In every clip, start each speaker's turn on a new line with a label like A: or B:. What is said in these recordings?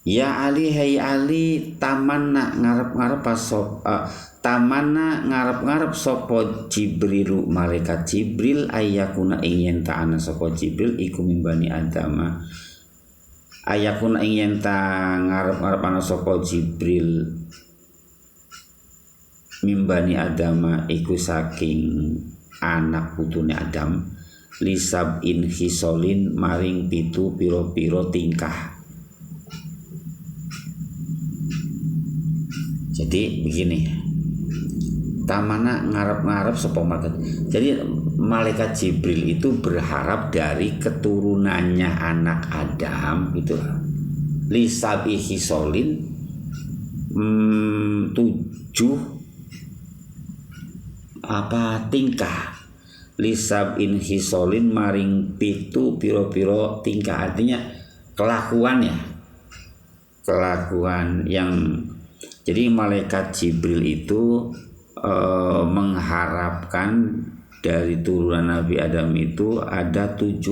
A: Ya Ali, hai Ali, tamanna ngarep-ngarep tamanna ngarep-ngarep sapa Jibrilu malaikat Jibril ayakuna ingin ta'ana sapa Jibril iku mimbani Adama. Ayakuna ingin ta ngarep-ngarep ana sapa Jibril mimbani Adama iku saking anak putune Adam lisab in hisolin maring pitu piro-piro tingkah. Jadi begini, tamana ngarep-ngarep sapa malaikat. Jadi malaikat Jibril itu berharap dari keturunannya anak Adam gitu. Lisabi hisolin 7 tingkah. Lisab in hisolin maring pitu piro-piro tingkah, artinya kelakuan yang jadi malaikat Jibril itu mengharapkan dari turunan Nabi Adam itu ada 7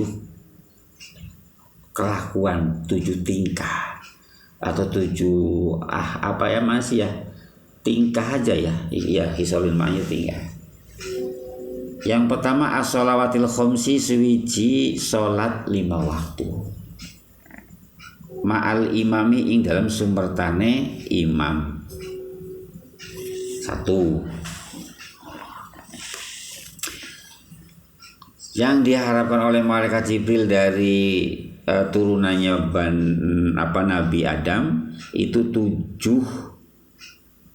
A: kelakuan, 7 tingkah atau 7 masih ya tingkah aja ya. Iya, hisolin maknya tingkah. Yang pertama as-sholawatil khomsi suwiji salat 5 waktu. Ma'al imami ing dalam sumbertane imam. 1. Yang diharapkan oleh malaikat Jibril dari turunannya Nabi Adam itu 7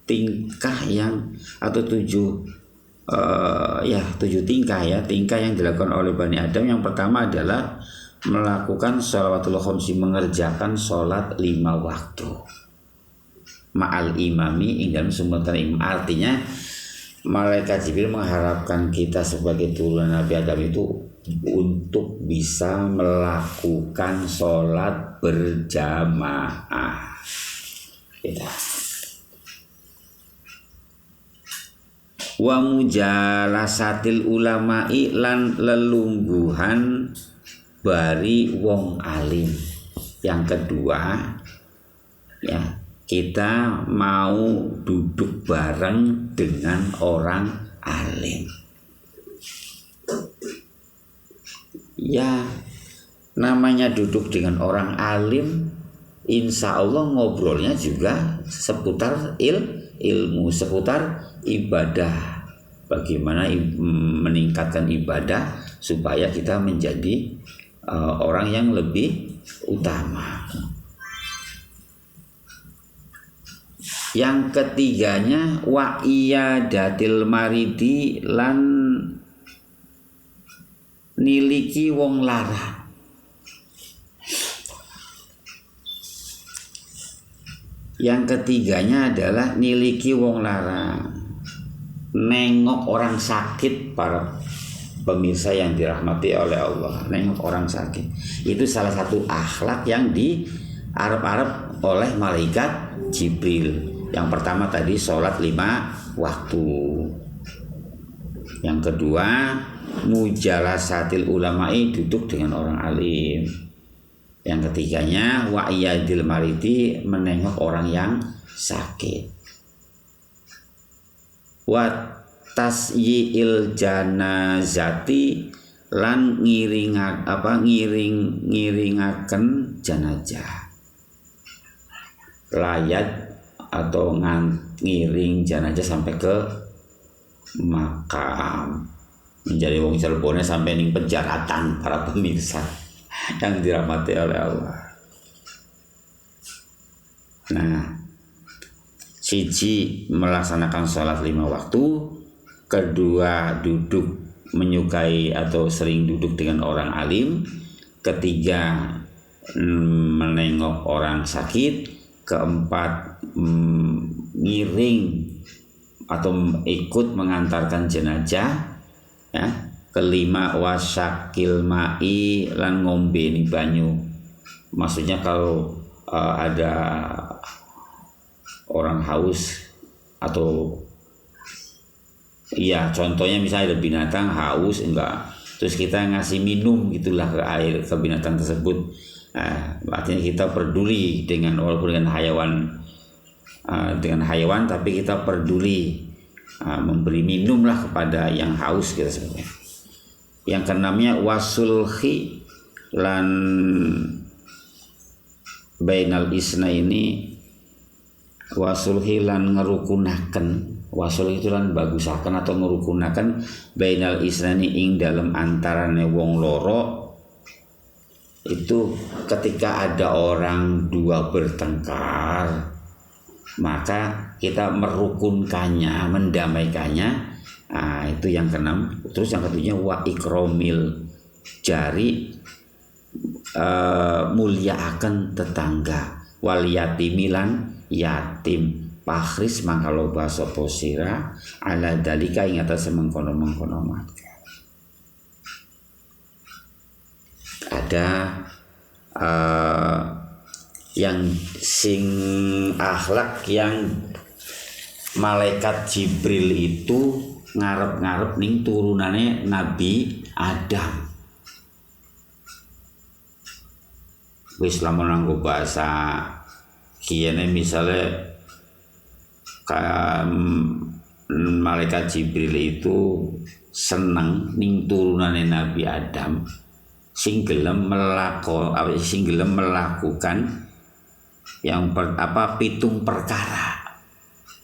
A: tingkah atau 7 tingkah tingkah yang dilakukan oleh Bani Adam. Yang pertama adalah melakukan sholawatul khomsi, mengerjakan sholat 5 waktu ma'al imami ing dalam sumbertan imam. Artinya malaikat Jibril mengharapkan kita sebagai turunan Nabi Adam itu untuk bisa melakukan sholat berjamaah. Wa mujalasatil ulama'i lan lelungguhan bari wong alim. Yang kedua kita mau duduk bareng dengan orang alim. Ya, namanya duduk dengan orang alim, insya Allah ngobrolnya juga seputar ilmu, seputar ibadah. Bagaimana meningkatkan ibadah supaya kita menjadi orang yang lebih utama. Yang ketiganya wa iyadatil maridi lan niliki wong lara. Yang ketiganya adalah niliki wong lara, nengok orang sakit. Para pemirsa yang dirahmati oleh Allah, nengok orang sakit itu salah satu akhlak yang diarep-arep oleh malaikat Jibril. Yang pertama tadi sholat 5 waktu. Yang kedua mujalasatil ulama'i, duduk dengan orang alim. Yang ketiganya wa iyadil maridi, menengok orang yang sakit. Wa tasyi'il janazati lan ngiringaken jenazah. Layat atau ngiring jenazah sampai ke makam. Menjadi wong Cirebonnya sampai ning penjaratan para pemirsa yang dirahmati oleh Allah. Nah, siji melaksanakan sholat 5 waktu, kedua duduk menyukai atau sering duduk dengan orang alim, ketiga menengok orang sakit, keempat ngiring atau ikut mengantarkan jenazah, ya. Kelima wasakil ma'i lan ngombe ni banyu. Maksudnya kalau ada orang haus atau iya, contohnya misalnya ada binatang haus terus kita ngasih minum gitulah ke binatang tersebut. Artinya kita peduli walaupun dengan hewan, tapi kita peduli memberi minum lah kepada yang haus gitu sebenarnya. Yang keenamnya wasulhi lan bainal isna ini, wasulhi lan ngerukunaken, wasul itu lan bagusaken atau ngerukunaken bainal isnani ing dalam antarane wong loro. Itu ketika ada orang dua bertengkar, maka kita merukunkannya, mendamaikannya. Itu yang keenam. Terus yang ketujuhnya wa ikromil jari, mulia akan tetangga, wal yatimilan yatim, pahris mangkalo basa posira ala dalika ing atas mengkono-mengkono maka. Ada yang sing akhlak yang malaikat Jibril itu ngarep-ngarep ning turunane Nabi Adam. Wis lamun nganggo bahasa kiyene misale malaikat Jibril itu seneng ning turunane Nabi Adam sing gelem melakukan yang pitung perkara,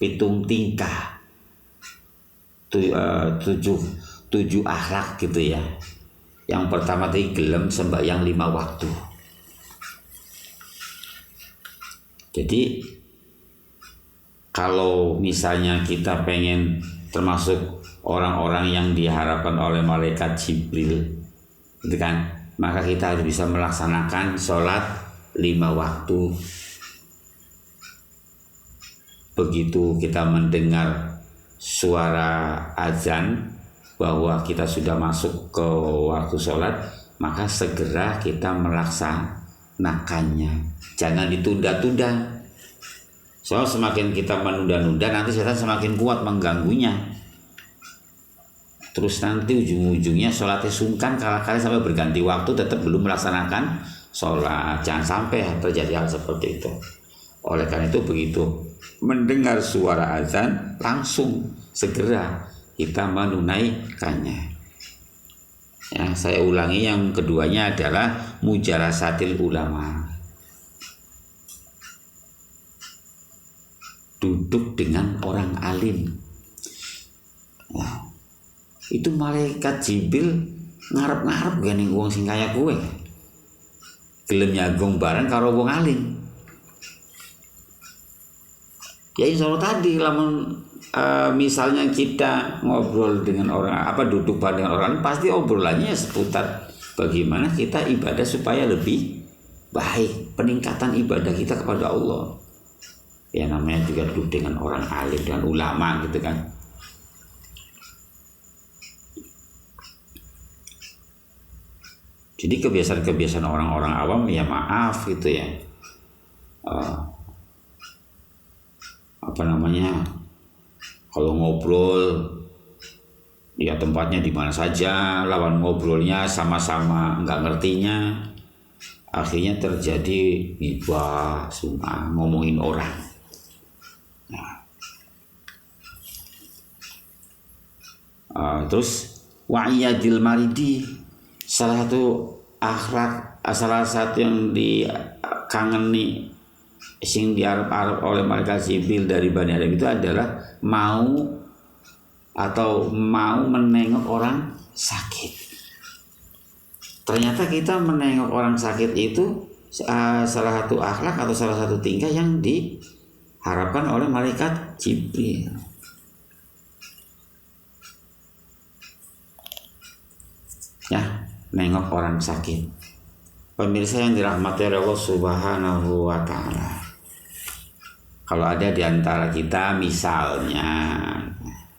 A: pitung tingkah, tujuh akhlak gitu ya. Yang pertama tadi gelem sembahyang 5 waktu. Jadi kalau misalnya kita pengen termasuk orang-orang yang diharapkan oleh malaikat Jibril, gitu kan, maka kita harus bisa melaksanakan sholat 5 waktu. Begitu kita mendengar suara azan bahwa kita sudah masuk ke waktu sholat, maka segera kita melaksanakannya. Jangan ditunda-tunda. Soal semakin kita menunda-nunda, nanti setan semakin kuat mengganggunya. Terus nanti ujung-ujungnya sholatnya sungkan, kala-kala sampai berganti waktu tetap belum melaksanakan sholat. Jangan sampai terjadi hal seperti itu. Oleh karena itu begitu mendengar suara azan langsung segera kita menunaikannya. Ya, saya ulangi, yang keduanya adalah mujalasatil ulama. Duduk dengan orang alim. Nah, itu malaikat Jibril ngarep-ngarep gak ning wong sing kaya kowe. Gelem nyagong bareng karo wong alim. Ya insya Allah tadi misalnya kita ngobrol dengan orang, duduk bareng dengan orang, pasti obrolannya seputar bagaimana kita ibadah supaya lebih baik, peningkatan ibadah kita kepada Allah. Ya namanya juga duduk dengan orang alim, dengan ulama gitu kan. Jadi kebiasaan-kebiasaan orang-orang awam ya maaf gitu ya. Kalau ngobrol ya tempatnya di mana saja, lawan ngobrolnya sama-sama nggak ngertinya, akhirnya terjadi ghibah, sum'ah, ngomongin orang. Terus wa'iyadil maridi, salah satu akhlak, salah satu yang dikangeni sing diarep-arep oleh malaikat Jibril dari Bani Adam itu adalah mau menengok orang sakit. Ternyata kita menengok orang sakit itu salah satu akhlak atau salah satu tingkah yang diharapkan oleh malaikat Jibril. Ya, nengok orang sakit. Pemirsa yang dirahmati oleh Allah Subhanahu wa Ta'ala. Kalau ada di antara kita misalnya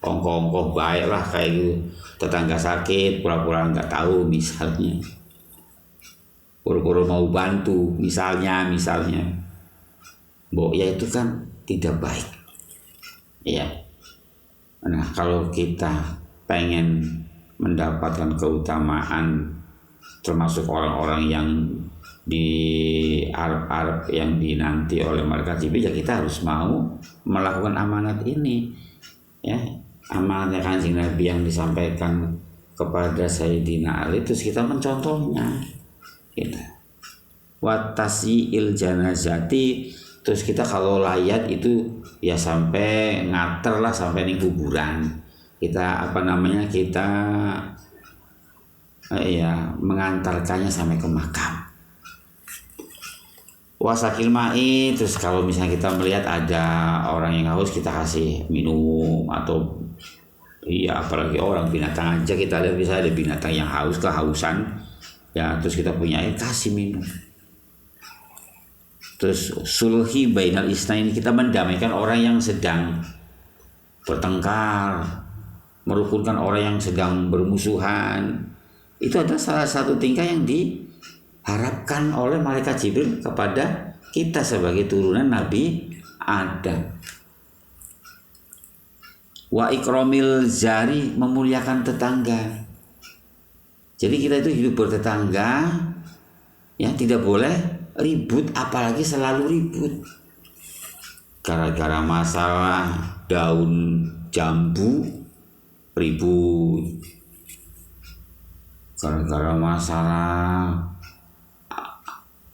A: ongkoh-ongkoh baik lah kayak gitu, tetangga sakit pura-pura nggak tahu misalnya, pura-pura mau bantu misalnya, ya itu kan tidak baik. Ya. Nah kalau kita pengen mendapatkan keutamaan termasuk orang-orang yang di Arab yang dinanti oleh malaikat Jibril, ya kita harus mau melakukan amanat ini, ya, amanatnya Kanjeng Nabi yang disampaikan kepada Sayyidina Ali, terus kita mencontohnya, gitu. Watasiil janazati, terus kita kalau layat itu ya sampai ngater lah, sampai di kuburan kita kita ya mengantarkannya sampai ke makam. Wasakil ma'i, terus kalau misalnya kita melihat ada orang yang haus, kita kasih minum, atau iya apalagi orang binatang aja, kita lihat bisa ada binatang yang haus, kehausan ya, terus kita punya air, kasih minum. Terus sulhi bainal isnaini, kita mendamaikan orang yang sedang bertengkar, merukunkan orang yang sedang bermusuhan. Itu adalah salah satu tingkah yang diharapkan oleh malaikat Jibril kepada kita sebagai turunan Nabi Adam. Wa ikromil jari, memuliakan tetangga. Jadi kita itu hidup bertetangga, ya tidak boleh ribut, apalagi selalu ribut. Gara-gara masalah daun jambu ribut. Gara-gara masalah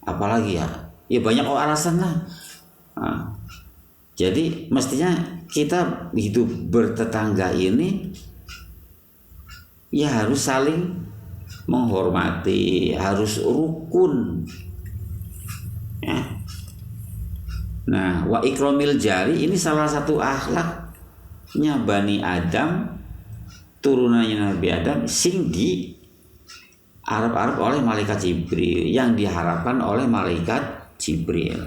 A: apalagi ya banyak alasan lah. Jadi mestinya kita hidup bertetangga ini ya harus saling menghormati, harus rukun, ya. Nah, wa ikromil jari ini salah satu akhlaknya Bani Adam, turunannya Nabi Adam, sing di Arab oleh malaikat Jibril, yang diharapkan oleh malaikat Jibril.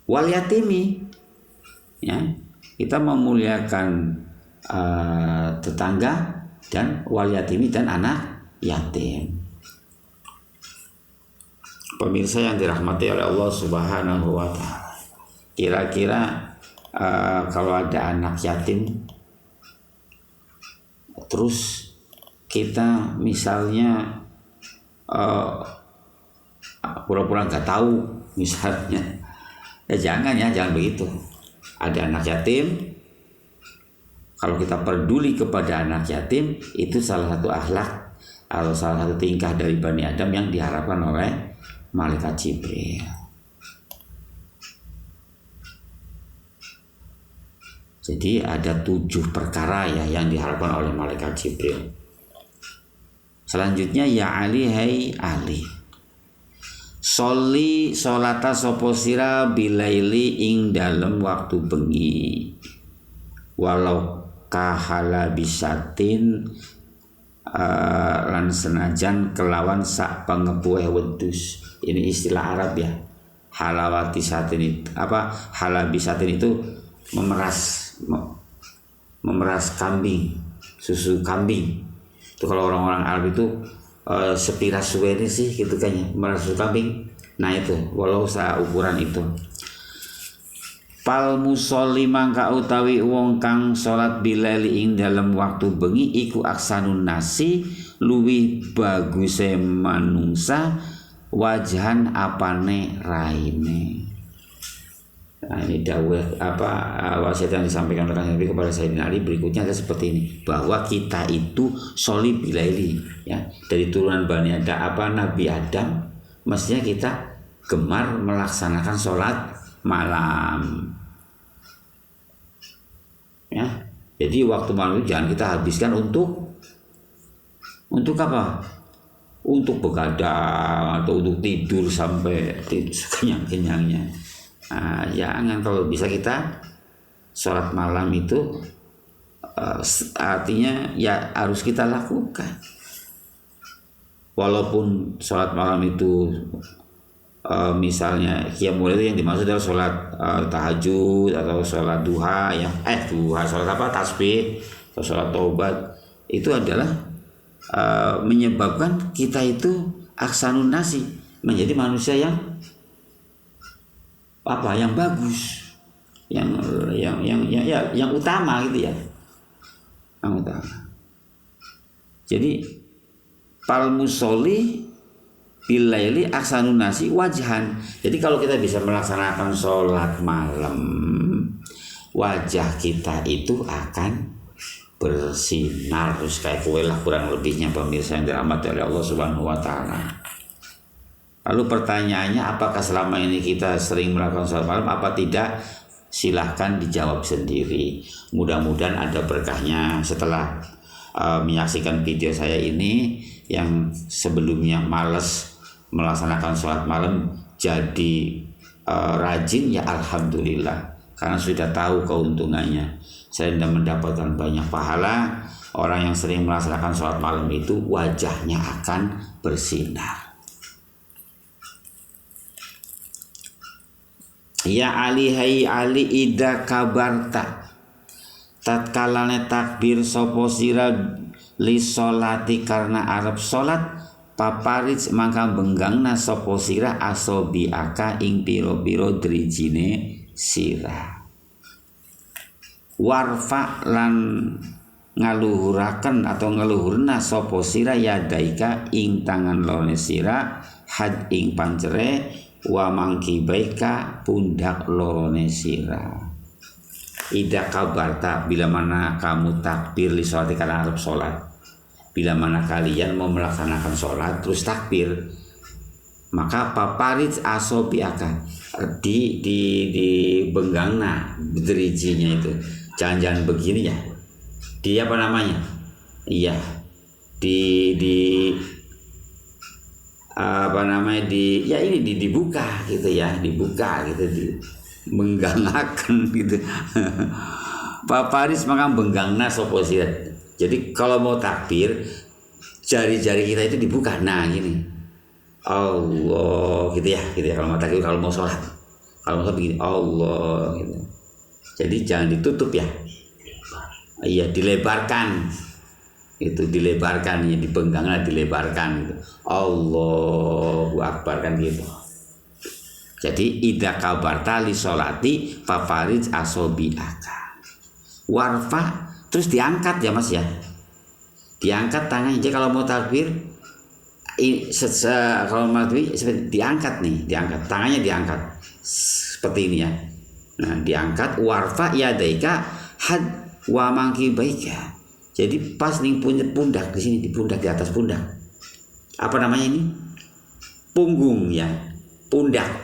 A: Wal yatimi, ya, kita memuliakan tetangga, dan wal yatimi, dan anak yatim. Pemirsa yang dirahmati oleh Allah Subhanahu wa Ta'ala, kira-kira kalau ada anak yatim, terus kita misalnya pura-pura nggak tahu misalnya, jangan begitu. Ada anak yatim, kalau kita peduli kepada anak yatim, itu salah satu akhlak atau salah satu tingkah dari Bani Adam yang diharapkan oleh malaikat Jibril. Jadi ada 7 perkara ya yang diharapkan oleh malaikat Jibril. Selanjutnya, ya Ali, hai Ali, soli solata sopo sira bilaili ing dalem waktu bengi, walau kahala bisatin, lan senajan kelawan sak pengepueh wedus. Ini istilah Arab ya. Halawati satin itu halabisatin itu memeras kambing, susu kambing. Itu kalau orang-orang Arab itu sepira suwe ini sih gitu kayaknya, memeras susu kambing. Nah itu walau ukuran itu. Pal musolli mangka utawi wong kang salat bilaili ing dalem waktu bengi iku aksanun nasi, luwih baguse manungsa, wajhan apane raine. Nah, ini dawuh wasiat yang disampaikan oleh Nabi kepada Sayyidina Ali berikutnya ada seperti ini, bahwa kita itu soli bilaili, ya, dari turunan Bani Adam Nabi Adam, mestinya kita gemar melaksanakan sholat malam, ya. Jadi waktu malam itu jangan kita habiskan untuk apa? Untuk begadang atau untuk tidur sampai kenyang-kenyangnya. Nah, jangan. Kalau bisa kita sholat malam itu artinya ya harus kita lakukan. Walaupun sholat malam itu misalnya qiyamul lail, yang dimaksud adalah sholat tahajud atau sholat duha, ya sholat tasbih atau sholat taubat, itu adalah menyebabkan kita itu aksanun nasi, menjadi manusia yang bagus, yang utama gitu ya, yang utama. Jadi pal musolli bilaili aksanun nasi wajhan. Jadi kalau kita bisa melaksanakan sholat malam, wajah kita itu akan bersinar terus kayak kue lah kurang lebihnya pemirsa yang dirahmati oleh Allah Subhanahu wa taala. Lalu pertanyaannya, apakah selama ini kita sering melakukan sholat malam apa tidak? Silahkan dijawab sendiri. Mudah-mudahan ada berkahnya setelah menyaksikan video saya ini yang sebelumnya malas melaksanakan sholat malam jadi rajin, ya alhamdulillah, karena sudah tahu keuntungannya. Saya sudah mendapatkan banyak pahala. Orang yang sering melaksanakan sholat malam itu wajahnya akan bersinar. Ya Ali, hai Ali, ida kabarta tatkalane takbir sopo sira li sholati karena arep sholat, paparij maka benggangna sopo sira asobi aka ing piro-piro drijine sira. Warfa lan ngaluhuraken atau ngaluhurna sopo sira yadaika ing tangan lone sira had ing pancere wa mangkibaika pundak lorone sira. Ida kabarta, bila mana kamu takbir li sholati karena arep sholat, bila mana kalian mau melaksanakan sholat terus takbir, maka paparit asobi akan di benggangna derijinya itu, jangan begini ya, di apa namanya, iya di apa namanya, di ya ini dibuka gitu ya, dibuka gitu, di menggangakan gitu. Paparis maka benggangna sopo sira. Jadi kalau mau takbir jari-jari kita itu dibuka, nah gini, Allah gitu ya kalau mau takbir, kalau mau sholat begini Allah gitu. Jadi jangan ditutup ya, iya dilebarkan. Itu dilebarkan, ya dibengganglah dilebarkan gitu. Allahu Akbar kan gitu. Jadi idza kabarta li sholati fafarij asobiaka. Warfa terus diangkat ya Mas ya. Diangkat tangannya. Jadi kalau mau takbir kalau mau takbir diangkat nih, diangkat tangannya, diangkat seperti ini ya. Nah, diangkat warfa yadaika had wa mankibaika. Jadi pas nih pundak di sini, di pundak, di atas pundak. Apa namanya ini? Punggung ya. Pundak.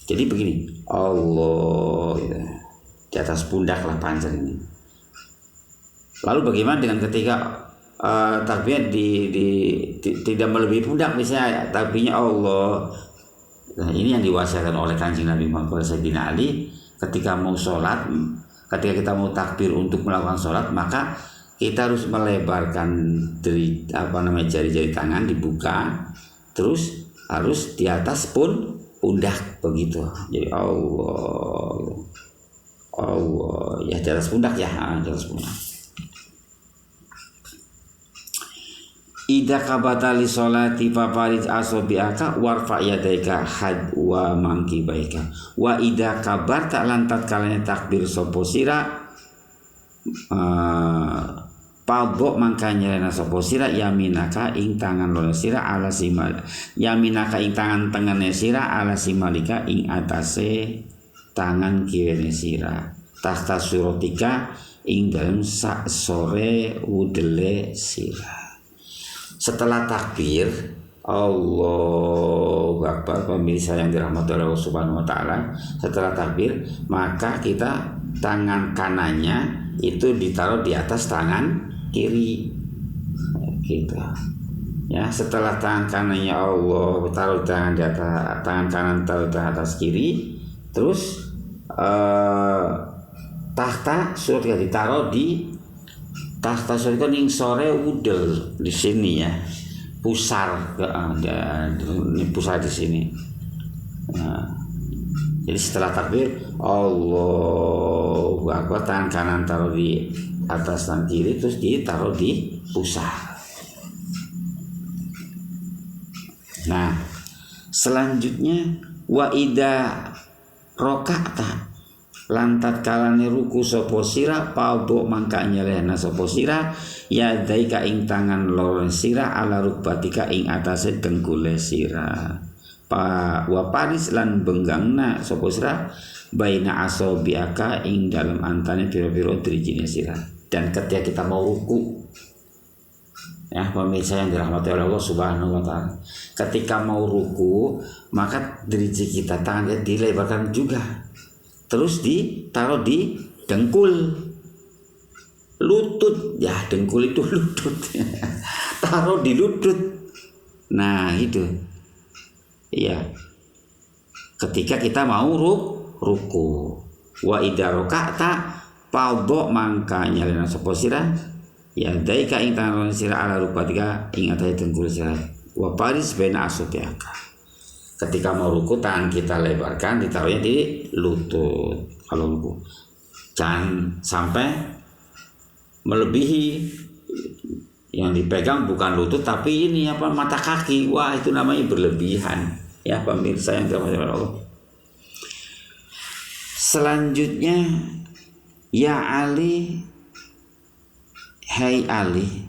A: Jadi begini, Allah gitu. Di atas pundak lah panjang ini. Lalu bagaimana dengan ketika takbir tidak melebihi pundak, misalnya takbirnya Allah. Nah, ini yang diwasiatkan oleh Kanjeng Nabi Muhammad Sayyidina Ali ketika mau sholat. Ketika kita mau takbir untuk melakukan sholat, maka kita harus melebarkan jari-jari tangan dibuka, terus harus di atas pundak begitu. Jadi Allah ya, di atas pundak ya, di atas pundak. Ida kabata li sholati fafarij asobiaka warfa yadaika had wa mangkibaika wa ida kabarta lantat kalanya takbir sopo sira pabok mangkanya rena sopo sira yaminaka ing tangan loro sira ala simal, yaminaka ing tangan tengene sira ala simalika ing atase tangan kirene sira tahta surotika ing dalam sak sore udele sira. Setelah takbir Allahu Akbar, pemirsa yang dirahmati oleh Allah Subhanahu wa taala, setelah takbir maka kita tangan kanannya itu ditaruh di atas tangan kiri gitu ya. Setelah tangan kanannya Allah taruh tangan di atas, tangan kanan taruh di atas kiri, terus tahta surga ditaruh di tahta surga ning sore udel di sini ya, pusar ini pusar di sini. Nah, jadi setelah takbir Allahu Akbar, tangan kanan taruh di atas tangan kiri, terus ditaruh di pusar. Nah, selanjutnya wa ida roka'ta lantat kalane ruku sapa sira paudo mangka nyelehna sapa sira ya daika ing tangan loro sira ala rukbatika ing atase dengkule sira wa paris lan benggangna sapa sira baina asobiaka ing dalam antane pira-pira drijine sira. Dan ketika kita mau ruku, ya pemirsa yang dirahmati oleh Allah Subhanahu wa taala, ketika mau ruku maka driji kita tangannya dilebarkan juga, terus ditaruh di dengkul, lutut, ya dengkul itu lutut taruh di lutut. Nah itu iya, ketika kita mau ruku wa idza raka'ta fadho mangka nyalena sapa sira ya daika ing tangan sira ala rupatika ing atahe dengkul sira wa paris baina asobiaka. Ketika mau ruku tangan kita lebarkan ditaruhnya di lutut kalau ruku, jangan sampai melebihi. Yang dipegang bukan lutut tapi ini apa, mata kaki. Wah itu namanya berlebihan ya pemirsa yang dirahmati Allah. Selanjutnya ya Ali, hai Ali,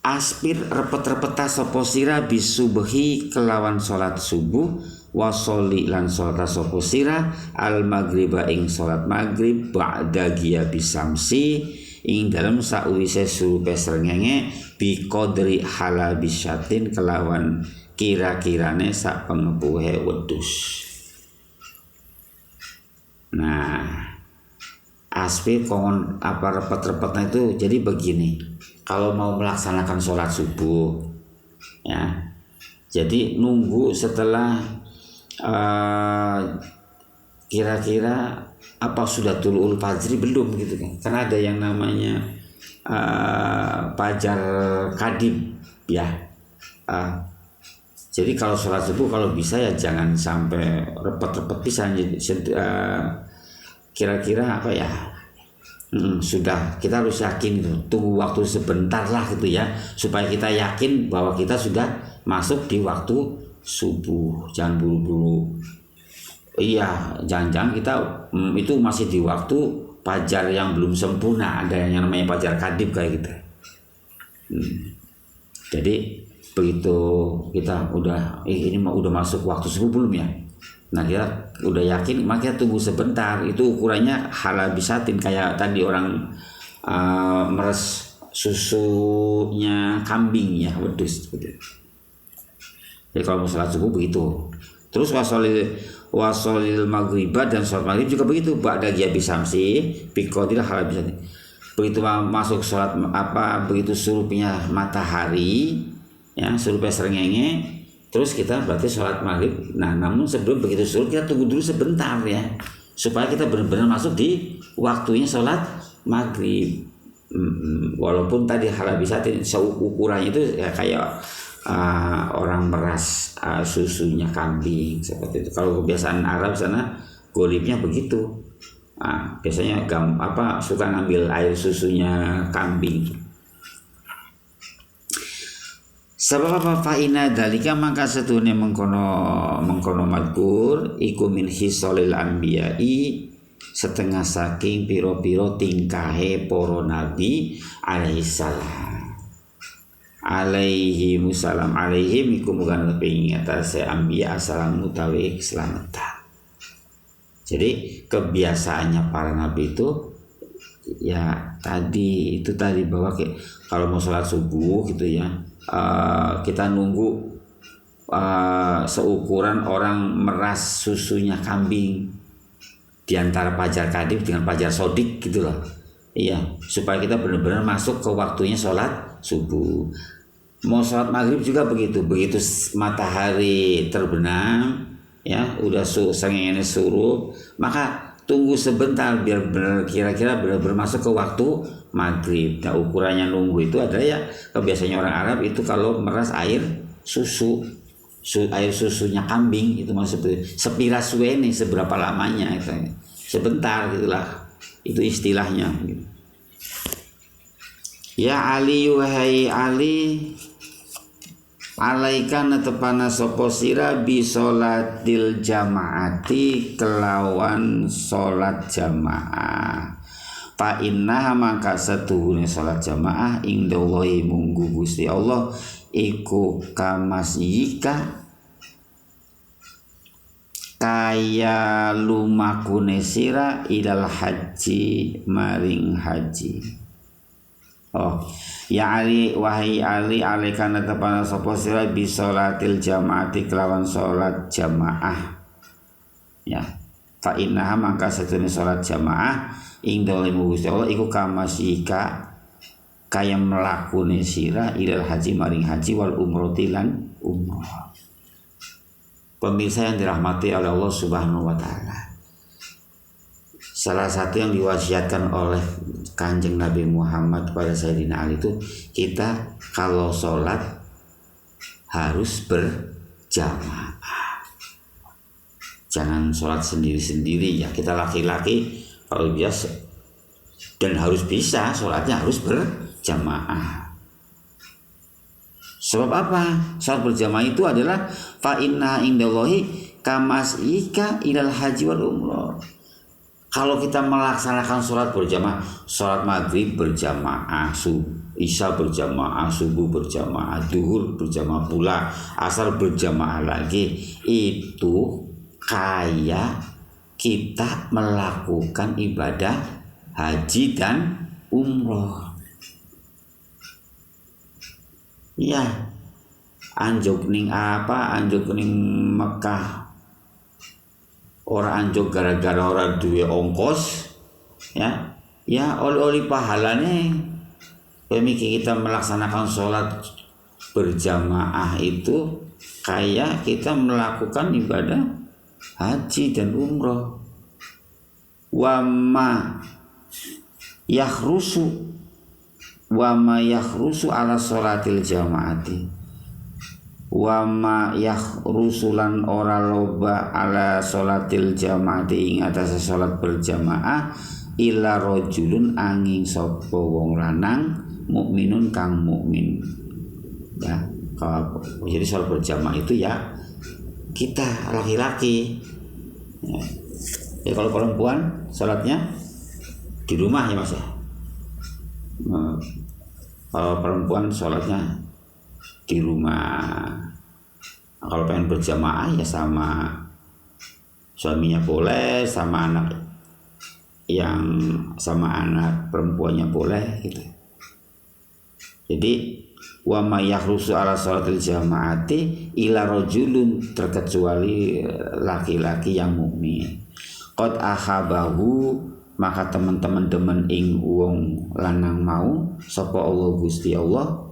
A: aspir repet-repeta sapa sira bisubuhi kelawan salat subuh wasoli lan salat sapa sira al maghriba ing salat maghrib ba'da ghiyabi samsi ing dalam sakwise surupe srengenge bi qadri halabisyatin kelawan kira-kirane sak pengepuhe wedhus. Nah, aspir kongon apa repet-repetnya itu jadi begini. Kalau mau melaksanakan sholat subuh, ya, jadi nunggu setelah kira-kira apa sudah tulu'ul fajri belum gitu kan? Karena ada yang namanya fajar kadib, ya. Jadi kalau sholat subuh kalau bisa ya jangan sampai repet-repet pisan. Kira-kira apa ya? Sudah, kita harus yakin gitu. Tunggu waktu sebentar lah gitu ya, supaya kita yakin bahwa kita sudah masuk di waktu subuh. Jangan buru-buru. Iya, jangan-jangan kita itu masih di waktu fajar yang belum sempurna. Ada yang namanya fajar kadib kayak gitu. Jadi begitu kita udah ini udah masuk waktu subuh belum ya? Nah kita udah yakin, maka tunggu sebentar. Itu ukurannya halabisatin, kayak tadi orang meres susunya kambing ya, wedhus gitu. Jadi kalau mau sholat subuh begitu. Terus wasolil maghriba dan sholat maghrib juga begitu. Ba'da ghiyabi samsi biqadri halabisatin. Begitu masuk sholat begitu surupnya matahari, ya surupnya srengenge, terus kita berarti sholat maghrib. Nah namun sebelum begitu surup kita tunggu dulu sebentar ya, supaya kita benar-benar masuk di waktunya sholat maghrib. Walaupun tadi halabisatin ukurannya itu ya kayak orang meras susunya kambing seperti itu. Kalau kebiasaan Arab sana golibnya begitu. Biasanya suka ngambil air susunya kambing. Sebab apa fa'ina dalika maka setune mengkono madkur iku min hisolil anbiya'i setengah saking piro-piro tingkahe poro nabi alaihi salam. Alaihi musalam alaihim iku bukan lebih atas anbiya salam utawi keselamatan. Jadi kebiasaannya para nabi itu ya tadi bahwa kalau mau sholat subuh gitu ya, kita nunggu seukuran orang meras susunya kambing di antara fajar kadib dengan fajar sodik gitu loh. Iya, supaya kita benar-benar masuk ke waktunya sholat subuh. Mau sholat maghrib juga begitu. Begitu matahari terbenam, ya udah srengenge surup, maka tunggu sebentar biar kira-kira benar-benar masuk ke waktu maghrib. Nah ukurannya nunggu itu adalah ya kebiasaannya orang Arab itu kalau meras air air susunya kambing itu maksudnya sepira suwene, seberapa lamanya itu sebentar gitulah, itu istilahnya gitu. Ya Ali wahai Ali alaika netepana sapa sira bi sholatil jamaati kelawan salat jamaah. Fa inna maka setuhune salat jamaah indallahi munggu Gusti Allah iku kamasyika kaya lumakune sira idal haji maring haji. Oh ya Ali wahai Ali alaikana tepana sapa sira bi sholatil jamaati kelawan salat jamaah ya. Fa innaha mangka satune salat jamaah ing dalem Gusti Allah iku kamasyika kaya melakune sira idal haji maring haji wal umrati lan umrah. Pemirsa yang dirahmati oleh Allah Subhanahu wa taala. Salah satu yang diwasiatkan oleh Kanjeng Nabi Muhammad kepada Sayyidina Ali itu kita kalau sholat harus berjamaah. Jangan sholat sendiri-sendiri ya. Kita laki-laki kalau biasa dan harus bisa sholatnya harus berjamaah. Sebab apa? Salat berjamaah itu adalah fa inna indallahi kamasyika ilal haji wal umrah. Kalau kita melaksanakan sholat berjamaah, sholat maghrib berjamaah, isya berjamaah, subuh berjamaah, duhur berjamaah pula, asar berjamaah lagi, itu kayak kita melakukan ibadah haji dan umroh. Ya, anjuk ning Mekah. Orang anjuk gara-gara orang duwe ongkos, ya oleh pahalanya. Pemikir kita melaksanakan sholat berjamaah itu kayak kita melakukan ibadah haji dan umroh. Wama yakhrusu ala sholatil jamaati. Wama yakhrusulan ora loba ala sholatil jamaati ing atase salat berjamaah illa rajulun angin sapa wong lanang mukminun kang mukmin. Ya, kalau jadi salat berjamaah itu ya kita laki-laki. Ya kalau perempuan salatnya di rumah ya Mas ya. Kalau perempuan sholatnya di rumah. Kalau pengen berjamaah ya sama suaminya boleh, sama anak perempuannya boleh gitu. Jadi wa may yakhrusu ala sholatil jamaati ila rajulun, terkecuali laki-laki yang mukmin. Qad akhabahu, maka teman-teman demen ing wong lanang mau sapa Allah Gusti Allah.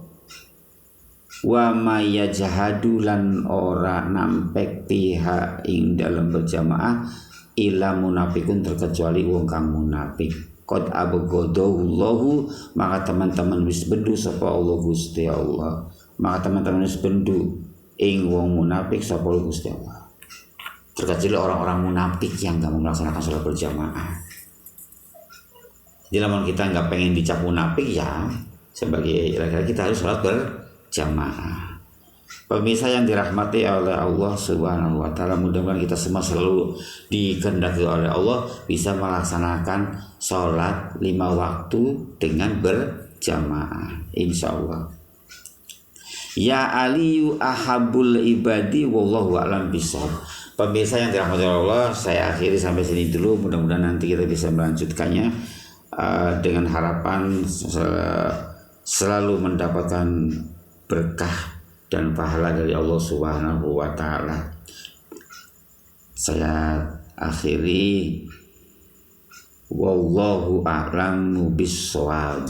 A: Wa may yajhadu lan ora nampek piha ing dalam berjamaah illa munafikun, terkecuali wong kang munafik. Qad abghadallahu, maka teman-teman wis bendu sapa Allah Gusti Allah. Maka teman-teman wis bendu ing wong munafik sapa Allah Gusti Allah. Terkecuali orang-orang munafik yang enggak melaksanakan salat berjamaah. Jadi lamun kita enggak pengen dicap munafik ya, sebagai laki-laki kita harus salat berjamaah. Pemirsa yang dirahmati oleh Allah Subhanahu wa taala, mudah-mudahan kita semua selalu dikehendaki oleh Allah bisa melaksanakan sholat 5 waktu dengan berjamaah, insyaallah. Ya aliyu ahabul ibadi wallahu a'lam bishawab. Pemirsa yang dirahmati oleh Allah, saya akhiri sampai sini dulu. Mudah-mudahan nanti kita bisa melanjutkannya dengan harapan selalu mendapatkan berkah dan pahala dari Allah Subhanahu wa taala. Saya akhiri wallahu a'lamu bishawab.